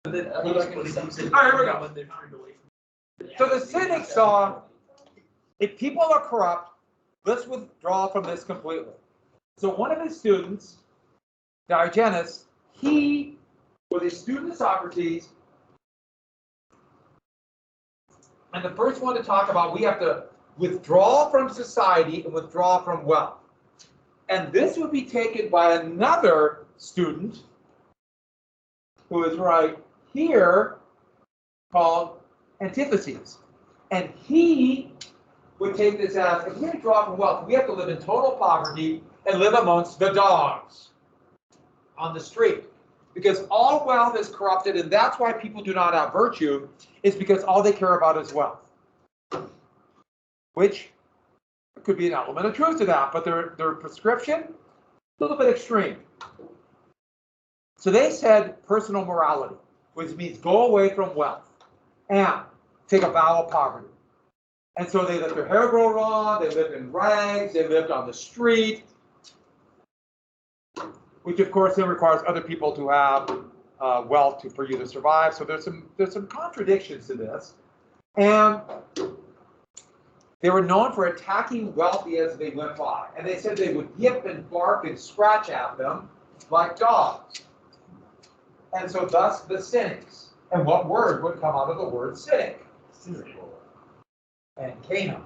All right, here we go. So the cynics saw, if people are corrupt, let's withdraw from this completely. So one of his students, Diogenes, he was a student of Socrates, and the first one to talk about we have to withdraw from society and withdraw from wealth. And this would be taken by another student who is right here called Antitheses. And he would take this as, if we withdraw from wealth, we have to live in total poverty and live amongst the dogs on the street. Because all wealth is corrupted, and that's why people do not have virtue, is because all they care about is wealth. Which could be an element of truth to that, but their prescription, a little bit extreme. So they said personal morality, which means go away from wealth and take a vow of poverty. And so they let their hair grow long, they lived in rags, they lived on the street, which of course then requires other people to have wealth for you to survive. So there's some contradictions to this. And they were known for attacking wealthy as they went by. And they said they would yip and bark and scratch at them like dogs. And so thus the cynics. And what word would come out of the word cynic? Cynical. And Cana.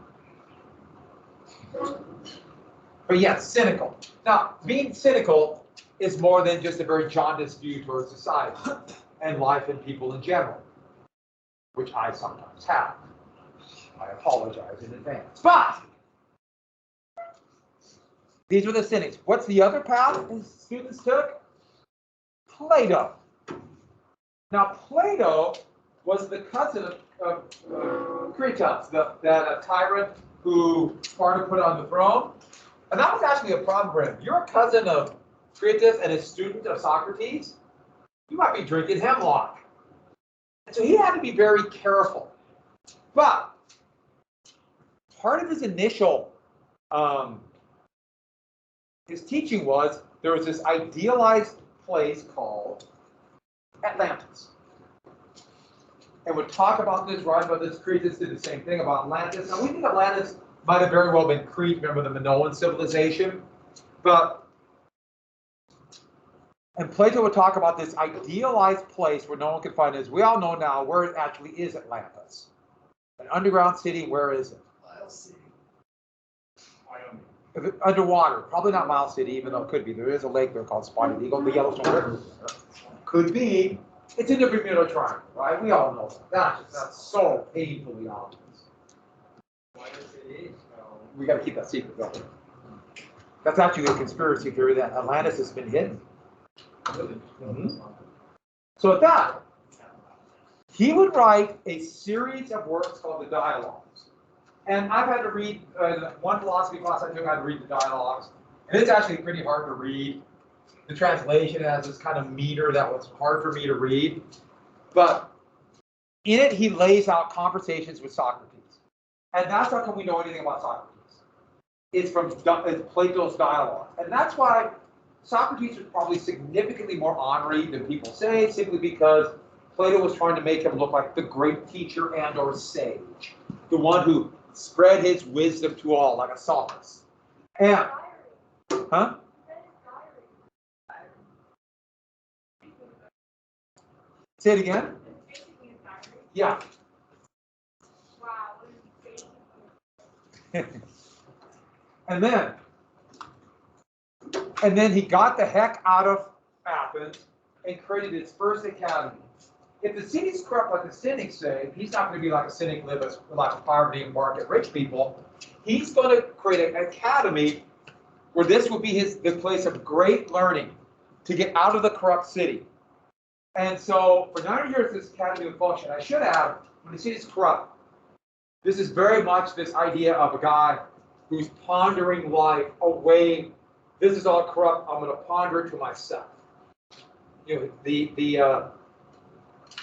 But yes, cynical. Now, being cynical is more than just a very jaundiced view towards society and life and people in general, which I sometimes have. I apologize in advance. But these were the cynics. What's the other path his students took? Plato. Now, Plato was the cousin of Critias, that tyrant who Sparta put on the throne. And that was actually a problem for him. You're a cousin of Critias and a student of Socrates, you might be drinking hemlock. And so he had to be very careful. But part of his initial, his teaching was there was this idealized place called Atlantis. And would talk about this, write about this. Cretians did the same thing about Atlantis. Now we think Atlantis might have very well been Crete, remember the Minoan civilization. And Plato would talk about this idealized place where no one could find it. As we all know now where it actually is Atlantis. An underground city, where is it? Miles City. Wyoming. Underwater, probably not Miles City, even though it could be. There is a lake there called Spotted Eagle, the Yellowstone River. Could be. It's in the Bermuda Triangle, right? We all know that. That's so painfully obvious. We got to keep that secret going. That's actually a conspiracy theory that Atlantis has been hidden. Mm-hmm. So at that, he would write a series of works called the Dialogues. And I've had to read, one philosophy class I took, I had to read the Dialogues. And it's actually pretty hard to read. The translation has this kind of meter that was hard for me to read. But in it, he lays out conversations with Socrates. And that's how come we know anything about Socrates. It's from Plato's Dialogue. And that's why Socrates was probably significantly more honorary than people say, simply because Plato was trying to make him look like the great teacher and or sage. The one who spread his wisdom to all, like a sophist. And, huh? Say it again? Yeah. And then he got the heck out of Athens and created his first academy. If the city's corrupt, like the cynics say, he's not going to be like a cynic, live a life of poverty and bark at rich people. He's going to create an academy where this will be the place of great learning to get out of the corrupt city. And so for 9 years, this academy would function. I should add, when the city's corrupt, this is very much this idea of a guy who's pondering life away. This is all corrupt. I'm going to ponder it to myself. You know,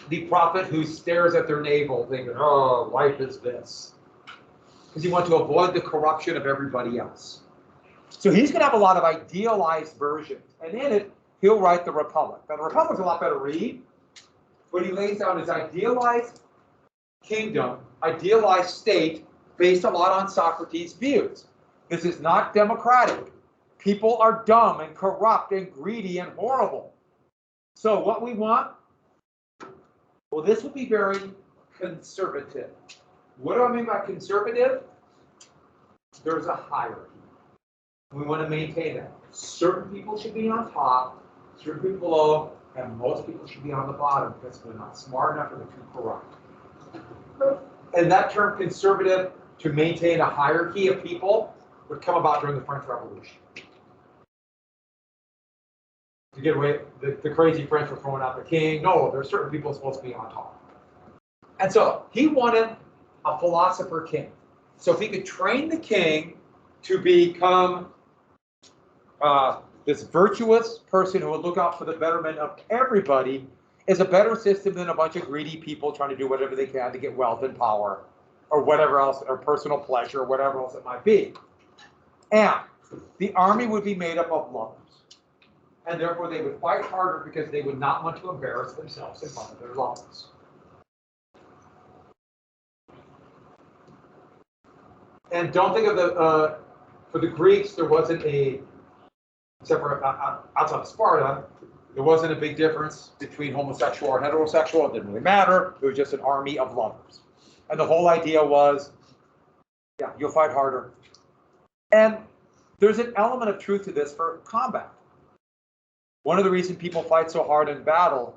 the prophet who stares at their navel, thinking, "Oh, life is this," because you want to avoid the corruption of everybody else. So he's going to have a lot of idealized versions, and in it, he'll write the Republic. Now, the Republic's a lot better to read. what he lays down is idealized kingdom, idealized state, based a lot on Socrates' views. This is not democratic. People are dumb and corrupt and greedy and horrible. So what we want, well, this would be very conservative. What do I mean by conservative? There's a hierarchy. We want to maintain that. Certain people should be on top, certain people below, and most people should be on the bottom because they're not smart enough or they're too corrupt. And that term conservative, to maintain a hierarchy of people, would come about during the French Revolution. To get away, the crazy French were throwing out the king. No, there's certain people supposed to be on top. And so he wanted a philosopher king. So if he could train the king to become this virtuous person who would look out for the betterment of everybody, is a better system than a bunch of greedy people trying to do whatever they can to get wealth and power, or whatever else, or personal pleasure, or whatever else it might be. And the army would be made up of lovers. And therefore they would fight harder because they would not want to embarrass themselves in front of their lovers. And don't think of for the Greeks, there wasn't except for outside of Sparta, there wasn't a big difference between homosexual or heterosexual. It didn't really matter. It was just an army of lovers. And the whole idea was, yeah, you'll fight harder. And there's an element of truth to this for combat. One of the reasons people fight so hard in battle,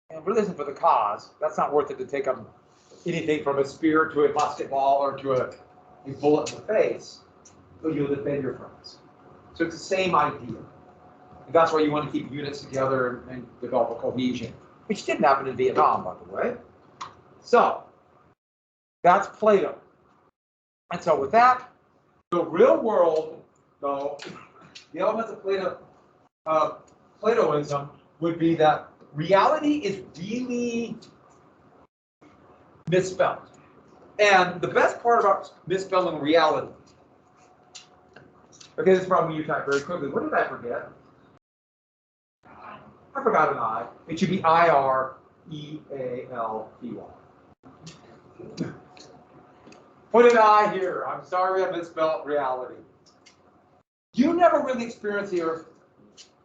and it really isn't for the cause, that's not worth it to take up anything from a spear to a musket ball or to a bullet in the face, but you'll defend your friends. So it's the same idea. And that's why you want to keep units together and develop a cohesion, which didn't happen in Vietnam, by the way. So that's Plato. And so with that, the real world, though, the elements of Platoism would be that reality is really misspelled. And the best part about misspelling reality, okay, this is probably you type very quickly. What did I forget? I forgot an I. It should be I-R-E-A-L-T-Y. Put an I here. I'm sorry I misspelled reality. You never really experience here,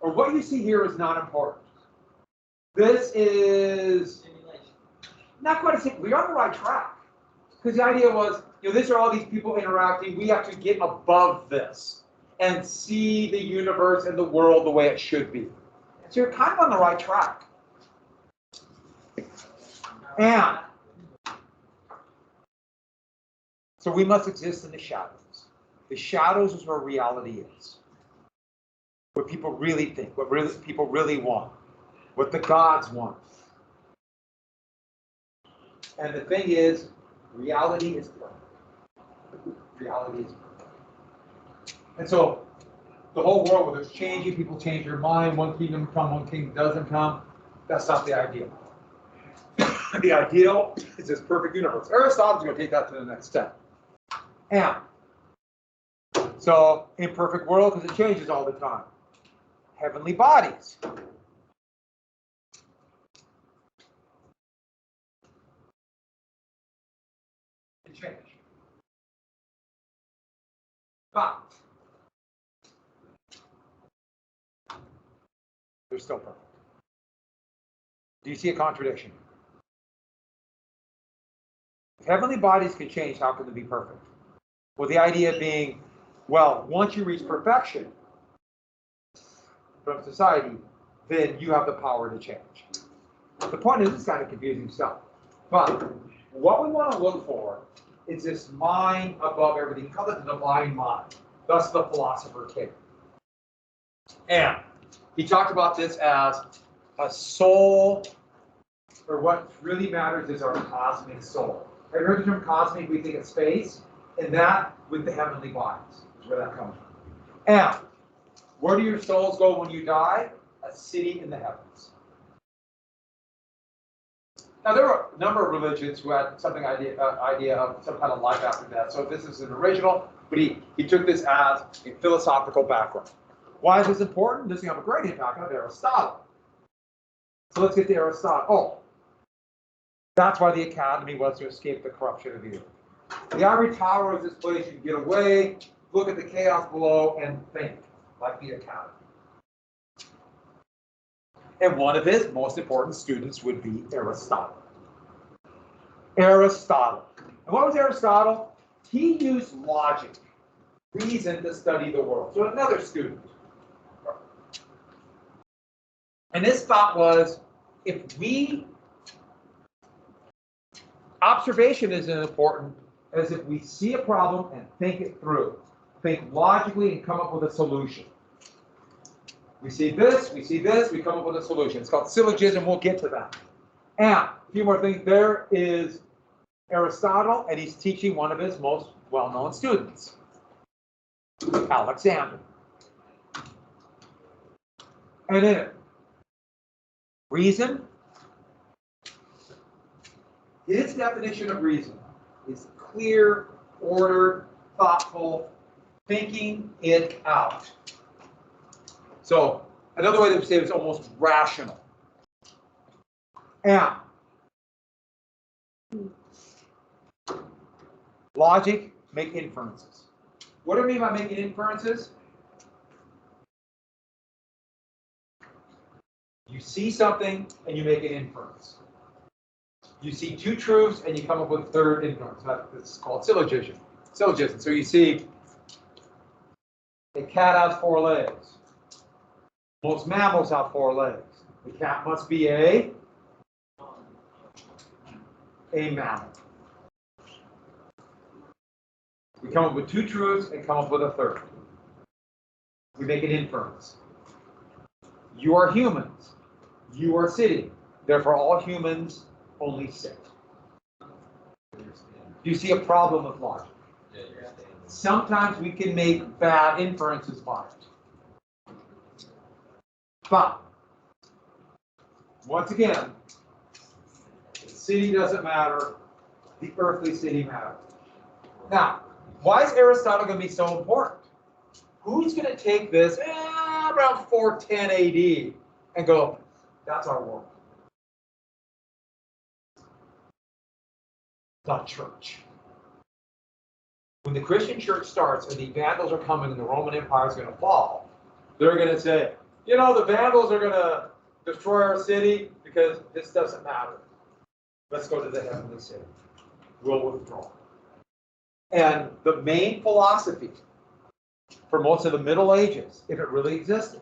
or what you see here is not important. This is not quite a simple. We're on the right track. Because the idea was, these are all these people interacting. We have to get above this and see the universe and the world the way it should be. So you're kind of on the right track. And so we must exist in the shadows. The shadows is where reality is. What people really think, what people really want, what the gods want. And the thing is, reality is perfect. Reality is perfect. And so the whole world, whether it's changing, people change their mind, one kingdom come, one kingdom doesn't come, that's not the ideal. The ideal is this perfect universe. Aristotle's going to take that to the next step. And so, imperfect world, because it changes all the time. Heavenly bodies. It change. But they're still perfect. Do you see a contradiction? If heavenly bodies can change, how can they be perfect? Well, the idea being, well, once you reach perfection from society, then you have the power to change. The point is, it's kind of confusing stuff. But what we want to look for is this mind above everything. We call it the divine mind. Thus the philosopher king. And he talked about this as a soul, or what really matters is our cosmic soul. Have you heard the term cosmic? We think of space, and that with the heavenly bodies is where that comes from. And where do your souls go when you die? A city in the heavens. Now, there were a number of religions who had something idea of some kind of life after death. So this is an original, but he took this as a philosophical background. Why is this important? This is going to have a great impact on Aristotle. So let's get to Aristotle. Oh, that's why the academy was to escape the corruption of the earth. The ivory tower is this place you can get away, look at the chaos below, and think like the academy. And one of his most important students would be Aristotle. Aristotle. And what was Aristotle? He used logic, reason to study the world. So another student. And his thought was, observation is as important as if we see a problem and think it through. Think logically and come up with a solution. We see this, we come up with a solution. It's called syllogism. We'll get to that. And a few more things. There is Aristotle, and he's teaching one of his most well-known students, Alexander. And in it, reason, his definition of reason is clear, ordered, thoughtful, thinking it out. So another way to say it is almost rational. And logic, make inferences. What do I mean by making inferences? You see something and you make an inference. You see two truths and you come up with a third inference. That's called syllogism. Syllogism. So you see a cat has 4 legs. Most mammals have 4 legs. The cat must be a mammal. We come up with 2 truths and come up with a third. We make an inference. You are humans. You are sitting. Therefore, all humans only sit. Do you see a problem with logic? Sometimes we can make bad inferences by it. But, once again, the city doesn't matter. The earthly city matters. Now, why is Aristotle going to be so important? Who's going to take this around 410 AD and go, that's our world? The church. When the Christian church starts and the Vandals are coming and the Roman Empire is going to fall, they're going to say, you know, the Vandals are going to destroy our city because this doesn't matter. Let's go to the heavenly city. We'll withdraw. And the main philosophy for most of the Middle Ages, if it really existed,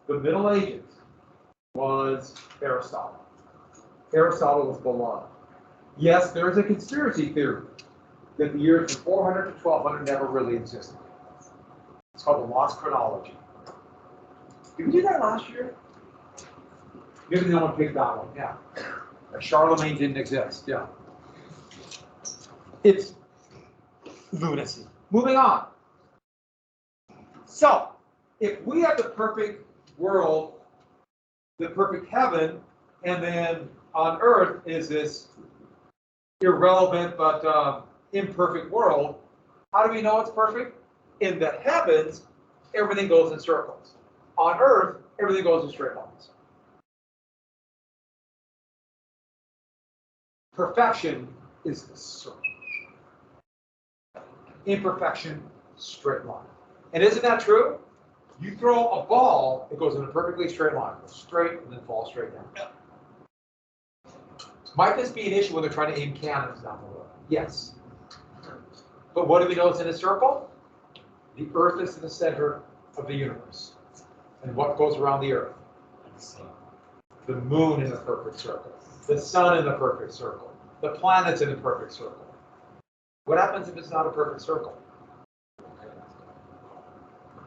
the Middle Ages was Aristotle. Aristotle was beloved. Yes, there is a conspiracy theory that the years from 400 to 1200 never really existed. It's called the Lost Chronology. Did we do that last year? Maybe no one picked that one, yeah. Charlemagne didn't exist, yeah. It's lunacy. Moving on. So, if we have the perfect world, the perfect heaven, and then on earth is this irrelevant but imperfect world, how do we know it's perfect? In the heavens, everything goes in circles. On earth, everything goes in straight lines. Perfection is the circle. Imperfection, straight line. And isn't that true? You throw a ball, it goes in a perfectly straight line. It goes straight and then falls straight down. Yeah. Might this be an issue when they're trying to aim cannons down the road? Yes. But what do we know is in a circle? The Earth is the center of the universe. And what goes around the Earth? The moon in the perfect circle. The sun in the perfect circle. The planets in the perfect circle. What happens if it's not a perfect circle?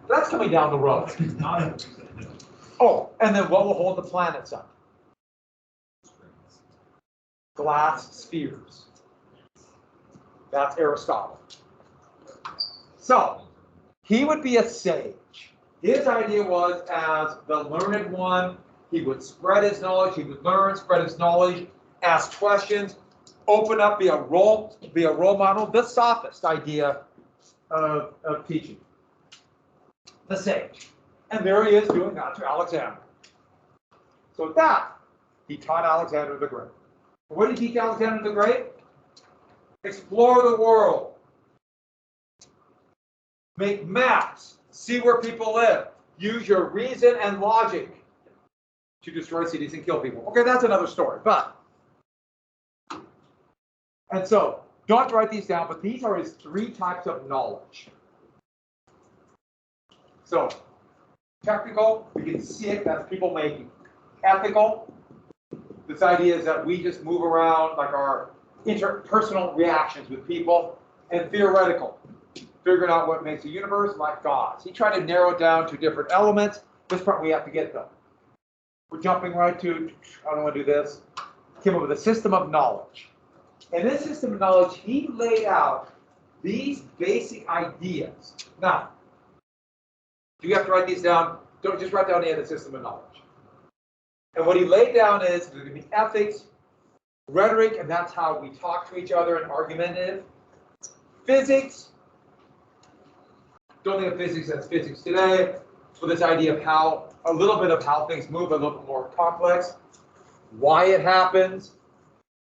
That's coming down the road. Oh, and then what will hold the planets up? Glass spheres. That's Aristotle. So, he would be a sage. His idea was, as the learned one, he would spread his knowledge, he would learn, spread his knowledge, ask questions, open up, be a role model, the sophist idea of teaching. The sage. And there he is doing that to Alexander. So with that, He taught Alexander the Great. What did he teach Alexander the Great? Explore the world. Make maps. See where people live. Use your reason and logic to destroy cities and kill people. Okay, that's another story. And so, don't have to write these down, but these are his 3 types of knowledge. So, technical, we can see it, that's people making. Ethical, this idea is that we just move around like our interpersonal reactions with people. And theoretical, figuring out what makes the universe like gods. He tried to narrow it down to different elements. This part we have to get though. We're jumping right to, I don't want to do this. Came up with a system of knowledge. In this system of knowledge, he laid out these basic ideas. Now, do you have to write these down? Don't just write down the end of the system of knowledge. And what he laid down is there's going to be ethics, rhetoric, and that's how we talk to each other and argumentative. Physics. Don't think of physics as physics today. So this idea of how, a little bit of how things move, a little bit more complex. Why it happens.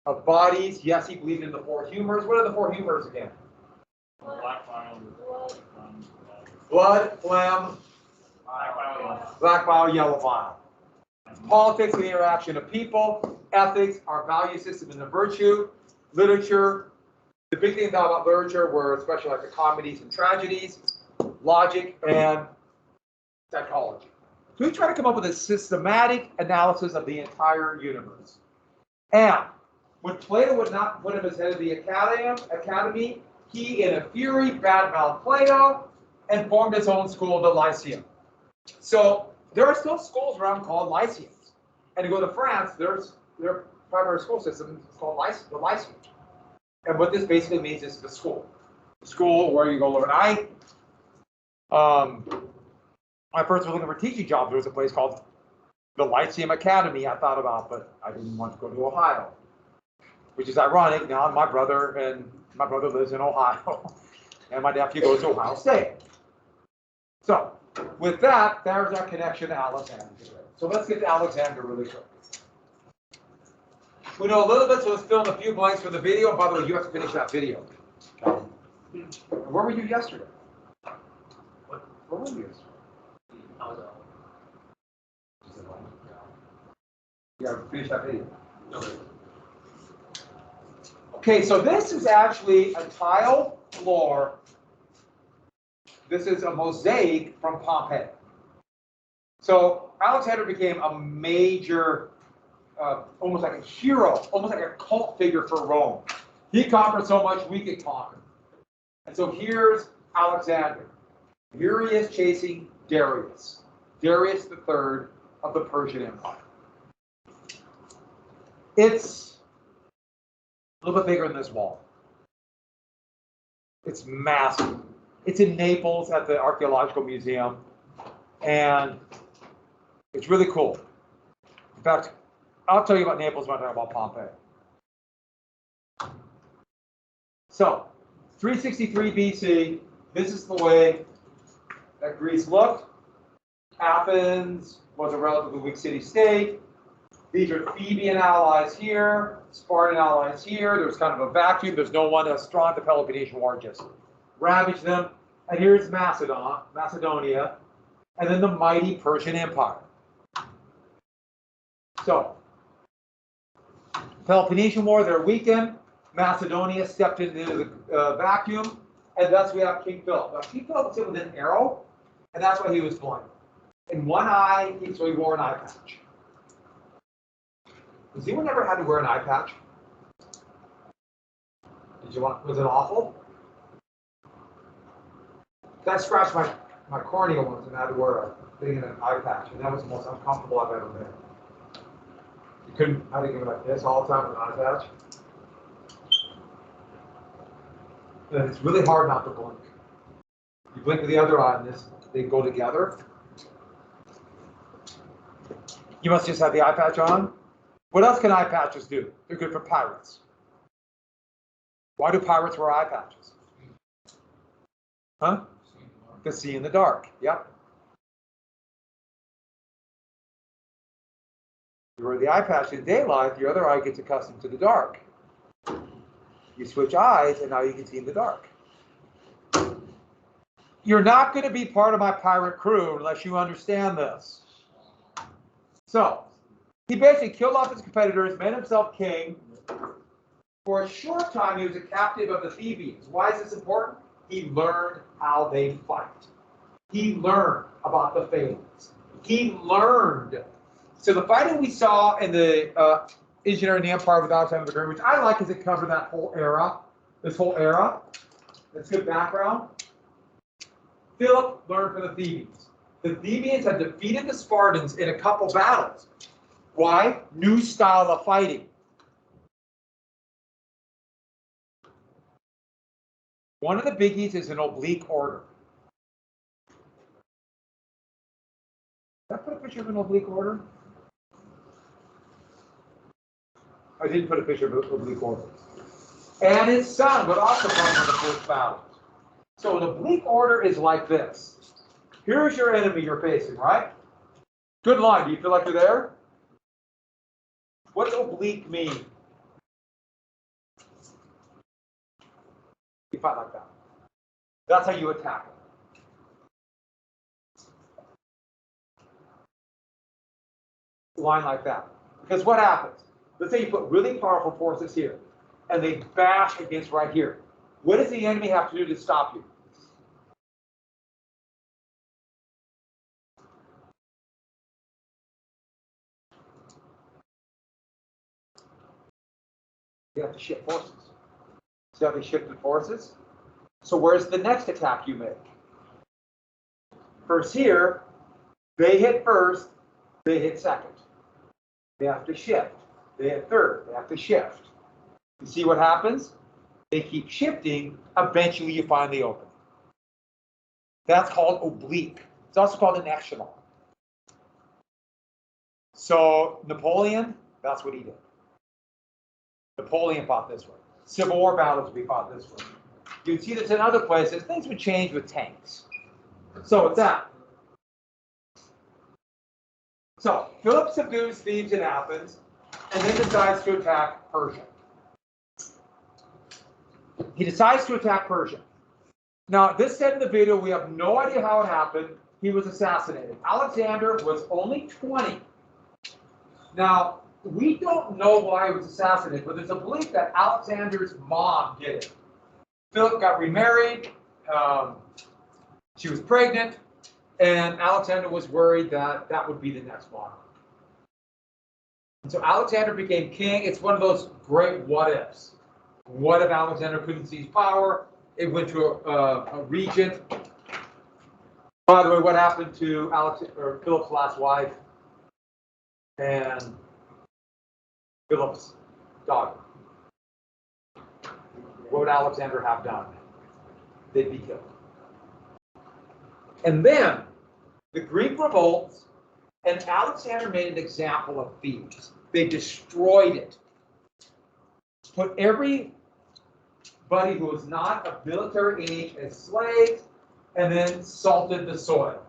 Of bodies. Yes, he believed in the 4 humors. What are the 4 humors again? Blood, phlegm, black bile, yellow bile. Politics and the interaction of people. Ethics, our value system and the virtue. Literature. The big thing about literature were especially like the comedies and tragedies. Logic and psychology. So we try to come up with a systematic analysis of the entire universe. And when Plato would not put him as head of the academy, he, in a fury, badmouthed Plato and formed his own school, the Lyceum. So there are still schools around called Lyceums. And you go to France, their primary school system is called the Lyceum. And what this basically means is the school. The school where you go learn. I first was looking for teaching jobs. There was a place called the Lyceum Academy I thought about, but I didn't want to go to Ohio. Which is ironic. Now my brother lives in Ohio, and my nephew goes to Ohio State. So with that, there's our connection to Alexander. So let's get to Alexander really quick. We know a little bit, so let's fill in a few blanks for the video. And by the way, you have to finish that video. Where were you yesterday? Where were you yesterday? Yeah, finish that video. Okay, so this is actually a tiled floor. This is a mosaic from Pompeii. So Alexander became a major, almost like a hero, almost like a cult figure for Rome. He conquered so much we could conquer. And so here's Alexander. Here he is chasing Darius. Darius III of the Persian Empire. It's a little bit bigger than this wall. It's massive. It's in Naples at the Archaeological Museum. And it's really cool. In fact, I'll tell you about Naples when I talk about Pompeii. So, 363 BC, this is the way that Greece looked. Athens was a relatively weak city-state. These are Theban allies here, Spartan allies here. There's kind of a vacuum. There's no one as strong. The Peloponnesian War just ravaged them. And here's Macedonia, and then the mighty Persian Empire. So, Peloponnesian War, they're weakened. Macedonia stepped into the vacuum, and thus we have King Philip. Now, King Philip was hit with an arrow, and that's why he was blind. In one eye, so he wore an eye patch. Has anyone ever had to wear an eye patch? Was it awful? I scratched my cornea once and I had to wear a thing in an eye patch, and that was the most uncomfortable I've ever been. You couldn't have to give it like this all the time with an eye patch. And it's really hard not to blink. You blink with the other eye and they go together. You must just have the eye patch on. What else can eye patches do? They're good for pirates. Why do pirates wear eye patches? Huh? To see in the dark. Yep. Where the eye passes in daylight, your other eye gets accustomed to the dark. You switch eyes, and now you can see in the dark. You're not going to be part of my pirate crew unless you understand this. So, he basically killed off his competitors, made himself king. For a short time, he was a captive of the Thebans. Why is this important? He learned how they fight. He learned about the phalanx. He learned. So the fighting we saw in the Engineering the Empire with Alexander the Great, which I like, is it covered that whole era. This whole era. That's good background. Philip learned from the Thebans. The Thebans had defeated the Spartans in a couple battles. Why? New style of fighting. One of the biggies is an oblique order. Did I put a picture of an oblique order? I didn't put a picture of an oblique order. And his son would also come in the first battle. So an oblique order is like this. Here's your enemy you're facing, right? Good line. Do you feel like you're there? What's oblique mean? You fight like that. That's how you attack it. Line like that. Because what happens? Let's say you put really powerful forces here, and they bash against right here. What does the enemy have to do to stop you? You have to shift forces. See how they shifted forces? So where's the next attack you make? First here, they hit first, they hit second. They have to shift. They hit third, they have to shift. You see what happens? They keep shifting, eventually you find the opening. That's called oblique. It's also called an echelon. So Napoleon, that's what he did. Napoleon fought this way. Civil War battles would be fought this way. You can see this in other places. Things would change with tanks. So it's that. So Philip subdues Thebes and Athens, and then decides to attack Persia. He decides to attack Persia. Now, this said in the video, we have no idea how it happened. He was assassinated. Alexander was only 20. Now, we don't know why he was assassinated, but there's a belief that Alexander's mom did it. Philip got remarried. She was pregnant, and Alexander was worried that that would be the next monarch. And so Alexander became king. It's one of those great what ifs. What if Alexander couldn't seize power? It went to a regent. By the way, what happened to Philip's last wife and Philip's daughter? What would Alexander have done? They'd be killed. And then the Greek revolts, and Alexander made an example of Thebes. They destroyed it. Put everybody who was not of military age as slaves, and then salted the soil.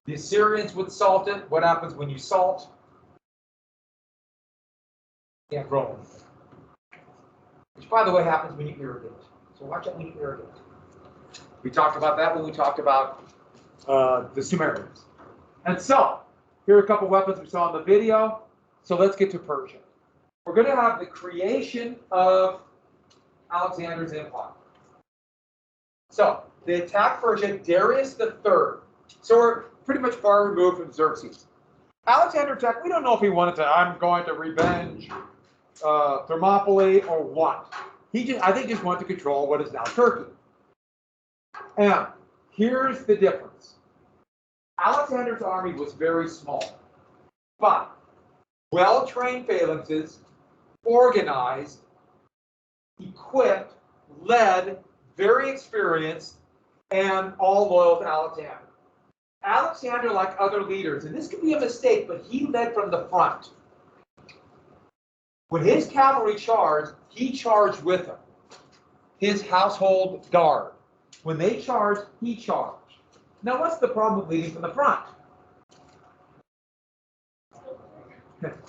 The Assyrians would salt it. What happens when you salt? You can't grow anything. Which, by the way, happens when you irrigate. So watch out when you irrigate. We talked about that when we talked about the Sumerians. And so, here are a couple weapons we saw in the video. So let's get to Persia. We're going to have the creation of Alexander's empire. So, they attacked Persia, Darius III. So we're pretty much far removed from Xerxes. Alexander attacked, we don't know if he wanted to, I'm going to revenge Thermopylae or what. I think just wanted to control what is now Turkey. And here's the difference. Alexander's army was very small, but well-trained phalanxes, organized, equipped, led, very experienced, and all loyal to Alexander. Alexander, like other leaders, and this could be a mistake, but he led from the front. When his cavalry charged, he charged with them. His household guard. When they charged, he charged. Now, what's the problem with leading from the front?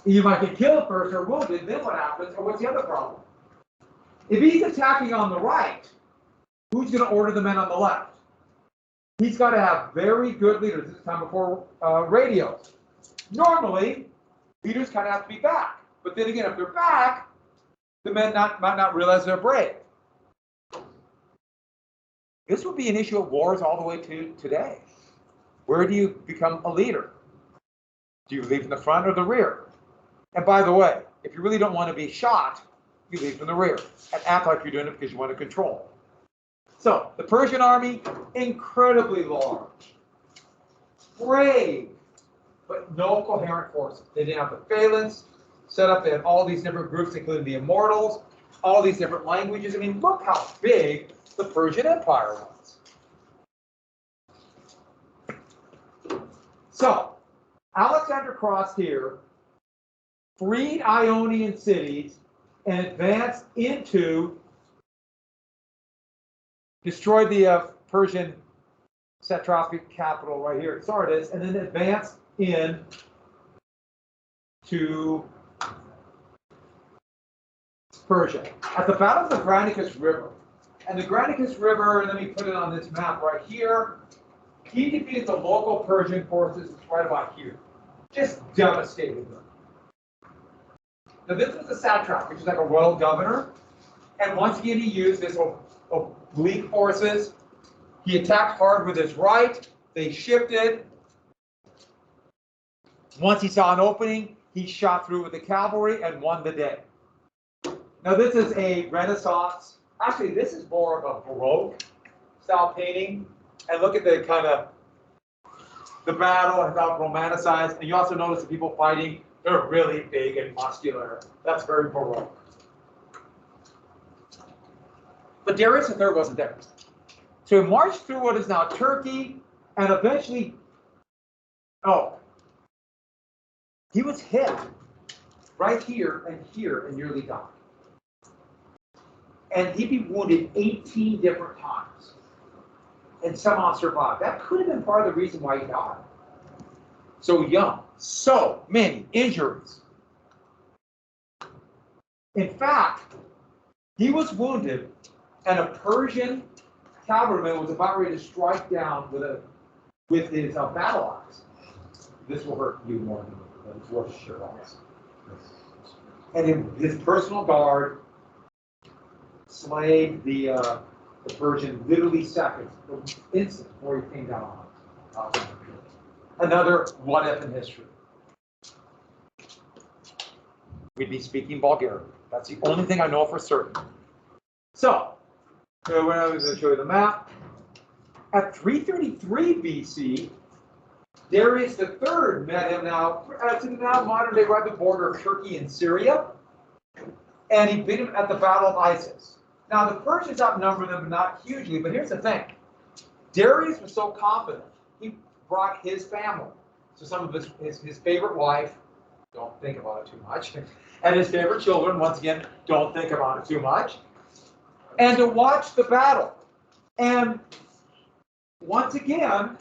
You might get killed first or wounded, then what happens? Or what's the other problem? If he's attacking on the right, who's going to order the men on the left? He's got to have very good leaders. This is time before radios. Normally, leaders kind of have to be back. But then again, if they're back, the men might not realize they're brave. This would be an issue of wars all the way to today. Where do you become a leader? Do you lead from the front or the rear? And by the way, if you really don't want to be shot, you lead from the rear and act like you're doing it because you want to control. So, the Persian army, incredibly large, brave, but no coherent forces. They didn't have the phalanx set up. They had all these different groups, including the immortals, all these different languages. I mean, look how big the Persian Empire was. So, Alexander crossed here, freed Ionian cities, and advanced into, destroyed the Persian satrapic capital right here at Sardis, and then advanced in to Persia. At the Battle of the Granicus River, and the Granicus River, let me put it on this map right here, he defeated the local Persian forces right about here. Just devastated them. Now this was a satrap, which is like a royal governor, and once again he used his oblique forces. He attacked hard with his right, they shifted. Once he saw an opening, he shot through with the cavalry and won the day. Now this is a Renaissance, actually this is more of a Baroque style painting. And look at the kind of, the battle and how romanticized. And you also notice the people fighting, they're really big and muscular. That's very Baroque. But Darius III wasn't there. So he marched through what is now Turkey, and eventually, he was hit right here and nearly died. And he'd be wounded 18 different times. And somehow survived. That could have been part of the reason why he died. So young, so many injuries. In fact, he was wounded, and a Persian cavalryman was about ready to strike down with his battle axe. This will hurt you more than it's worth sure axe. And his personal guard slayed the Persian literally seconds, instance before he came down on him. Another what if in history. We'd be speaking Bulgarian. That's the only thing I know for certain. So, when I was going to show you the map, at 333 BC, Darius III met him now, to the now modern day right at the border of Turkey and Syria, and he beat him at the Battle of Issus. Now, the Persians outnumbered them, but not hugely, but here's the thing. Darius was so confident, he brought his family. So some of his favorite wife, don't think about it too much, and his favorite children, once again, don't think about it too much, and to watch the battle. And once again,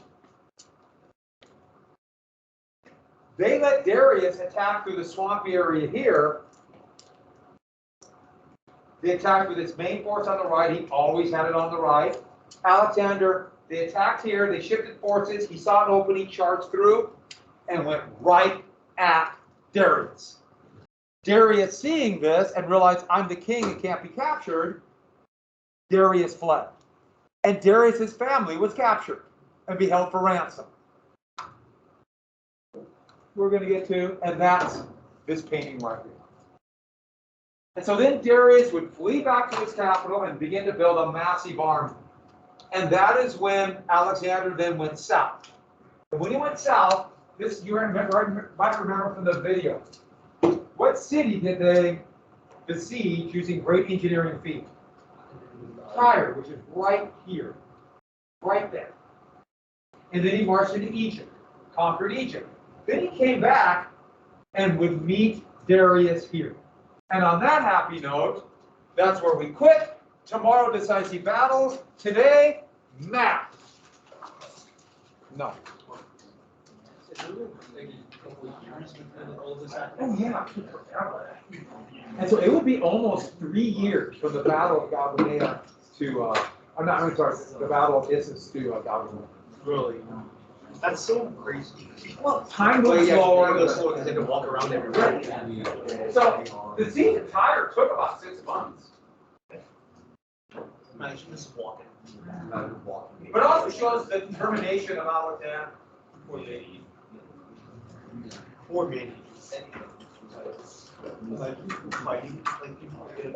they let Darius attack through the swampy area here. They attacked with his main force on the right. He always had it on the right. Alexander, they attacked here. They shifted forces. He saw an opening, charged through, and went right at Darius. Darius, seeing this and realized, I'm the king and can't be captured, Darius fled. And Darius' family was captured and be held for ransom. We're going to get to, and that's this painting right here. And so then Darius would flee back to his capital and begin to build a massive army. And that is when Alexander then went south. And when he went south, this you might remember from the video. What city did they besiege using great engineering feat? Tyre, which is right here, right there. And then he marched into Egypt, conquered Egypt. Then he came back and would meet Darius here. And on that happy note, that's where we quit. Tomorrow, decisive battles. Today, math. No. years between all this Oh, yeah. And so it would be almost 3 years from the Battle of Galbanea to, I'm sorry, the Battle of Issus to Galbanea. Really? That's so crazy. Well, time moves slower. Because they had to walk around everywhere. So the siege of Tyre took about 6 months. Imagine just walking. But it also shows the determination of Alexander. Or maybe.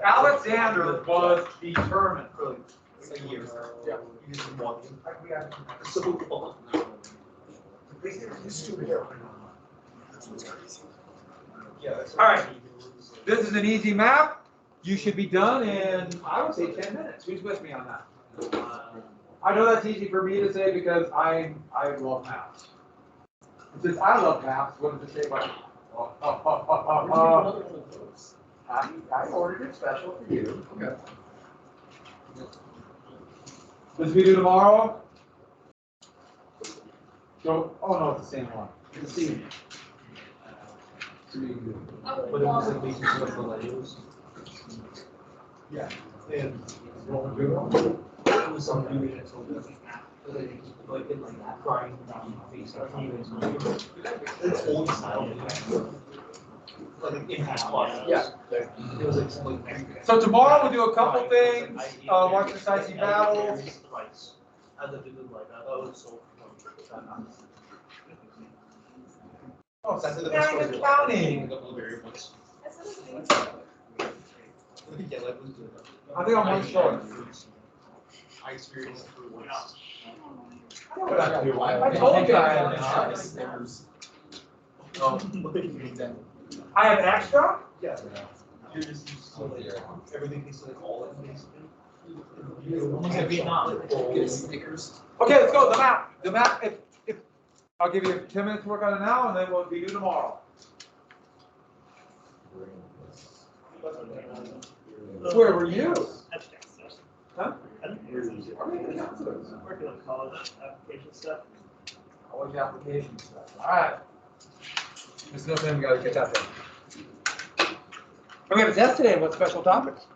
Alexander was determined. Really, it's like years. Yeah. You just walking. So long. Yeah, that's All right. This is an easy map. You should be done in, I would say, 10 minutes. Who's with me on that? I know that's easy for me to say because I love maps. Since I love maps, what does it say about? I ordered it special for you. Okay. This we do tomorrow. So, oh no, it's the same one. It's the same. But it was like making some of the millennials. Yeah. And What we do? it was some new that told us like in like that crying down face. It's old style. Like impact clauses. Yeah. It was like some like. So tomorrow we'll do a couple things. Watch the Decisive battles. I lived in like oh so. Oh, that's the best counting. Yeah, like I think I'm one short. I experienced it through once. I know what I do. I told you I had I have extra? Yeah. You're just used to like everything needs to like all in basically. Stickers. Okay, let's go. The map. The map. If I'll give you 10 minutes to work on it now, and then we'll be due tomorrow. Where were you? Huh? Working on college application stuff. College application stuff. All right. There's nothing we got to get that done. We have a test today. What special topics?